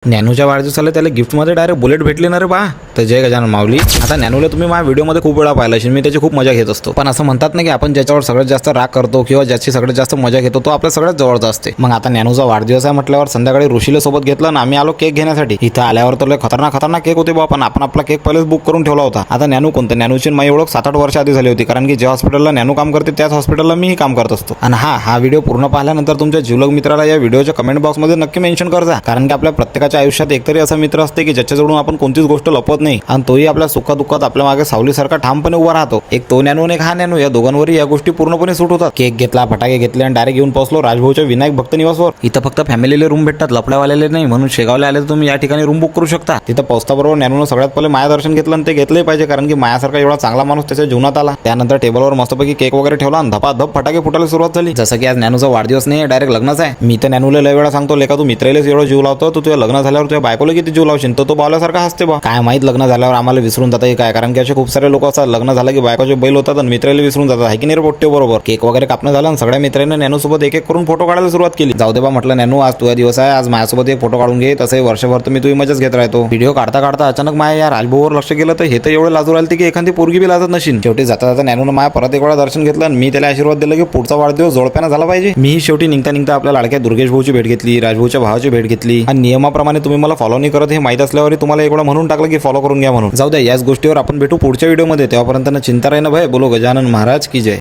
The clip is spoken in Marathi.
नॅनूच्या वाढदिवसाला त्याला गिफ्टमध्ये डायरेक्ट बुलेट भेटली ना रे बा. तर जय गजानन माऊली. आता नॅनूला तुम्ही माझ्या व्हिडिओमध्ये खूप वेळा पाहिलं असेल, मी त्याची खूप मजा घेत असतो. पण असं म्हणतात ना की आपण ज्याच्यावर सगळ्यात जास्त राग करतो किंवा ज्याची सगळ्यात जास्त मजा घेतो तो आपल्या सगळ्यात जवळचा असते. मग आता नॅनूचा वाढदिवस आहे म्हटल्यावर संध्याकाळी ऋषीला सोबत घेतलं आणि आम्ही आलो केक घेण्यासाठी. इथं आल्यावर तर लय खतरनाक केक होते बा, पण आपण आपला केक पहिलेच बुक करून ठेवला होता. आता नॅनू कोणतं, नॅनूची माझी ओळख 7-8 वर्ष आधी झाली होती, कारण की ज्या हॉस्पिटलला नॅनू काम करते त्याच हॉस्पिटलला मीही काम करत असतो. आणि हा व्हिडिओ पूर्ण पाहिल्यानंतर तुमच्या जीवलग मित्राला या व्हिडिओच्या कमेंट बॉक्समध्ये नक्की मेन्शन करजा, कारण की आपल्या प्रत्येकाच्या आयुष्यात एकतरी असा मित्र असते की ज्याच्याजवळून आपण कोणतीच गोष्ट लपवत नाही आणि तोही आपल्या सुखादुःखात आपल्या मागे सावलीसारखा ठामपणे उभा राहतो. एक तो नॅनू आणि एक हा नॅनू, या दोघांवरही या गोष्टी पूर्णपणे सूट होतात. केक घेतला, फटाके घेतले आणि डायरेक्ट येऊन पोहोचलो राजभाऊच्या विनायक भक्त निवासवर. इथं फक्त फॅमिलीले रूम भेटतात, लपड्यावालेले नाही, म्हणून शेगावला आले तर तुम्ही या ठिकाणी रूम बुक करू शकता. तिथं पोहोचताबरोबर नॅनूनं सगळ्यात पहिले माया दर्शन घेतलं आणि ते घेतलंही पाहिजे, कारण की मायासारखा एवढा चांगला माणूस त्याच्या जीवनात आला. त्यानंतर टेबलवर मस्तपैकी केक वगैरे ठेवला आणि धपाधप फटाके फुटायला सुरुवात झाली. जसं की आज नॅनूचा वाढदिवस नाही, डायरेक्ट लग्नच आहे. मी तर नॅनूला लय वेळा सांगतो, लेका तू मित्रालाच एवढं जीव लावतो, तू तुझ्या लग्न झाल्यावर तुझ्या बायकोला किती जीव लावशील. तो बावल्यासारखा हसते बा. काय माहित लग्न झाल्यावर आम्हाला विसरून जातं काय, कारण की असे खूप सारे लोक असतात लग्न झालं की बायकोचे बैल होतात आणि मित्राला विसरून जातात. आहे की नाही पोट्टे बरोबर. केक वगैरे कापणं झालं आणि सगळ्या मित्रांनी नॅनू सोबत एक करून फोटो काढायला सुरुवात केली. जाऊ दे बा म्हटलं नॅनू, आज तुझा दिवस आहे, आज माझ्यासोबत एक फोटो काढून घे. तसंही वर्षभर तर मी तुझी मजाच घेत राहतो. व्हिडिओ काढता काढता अचानक माया या राजभाऊवर लक्ष गेलं तर हे तर एवढं लाजू राहिले की एखादी पोरगी बी लाजत नशीन. शेवटी जाता जाता नॅनूनं माया परत एक वेळा दर्शन घेतलं आणि मी त्याला आशीर्वाद दिला की पुढचा वाढदिवस जोडप्यानं झाला पाहिजे. मी शेवटी निघता आपल्या लाडक्या दुर्गेश भाऊची भेट घेतली, राजभाऊच्या भावाची भेट घेतली आणि नियमाप्रमाणे तुम्ही मला फॉलो नाही करत हे माहित असल्यावर तुम्हाला एक वेळा म्हणून टाकलं की फॉलो करून घ्या म्हणून. जाऊ द्या, याच गोष्टीवर आपण भेटू पुढच्या व्हिडिओमध्ये. तेव्हापर्यंत चिंता राही ना भाई. बोलो गजानन महाराज की जय.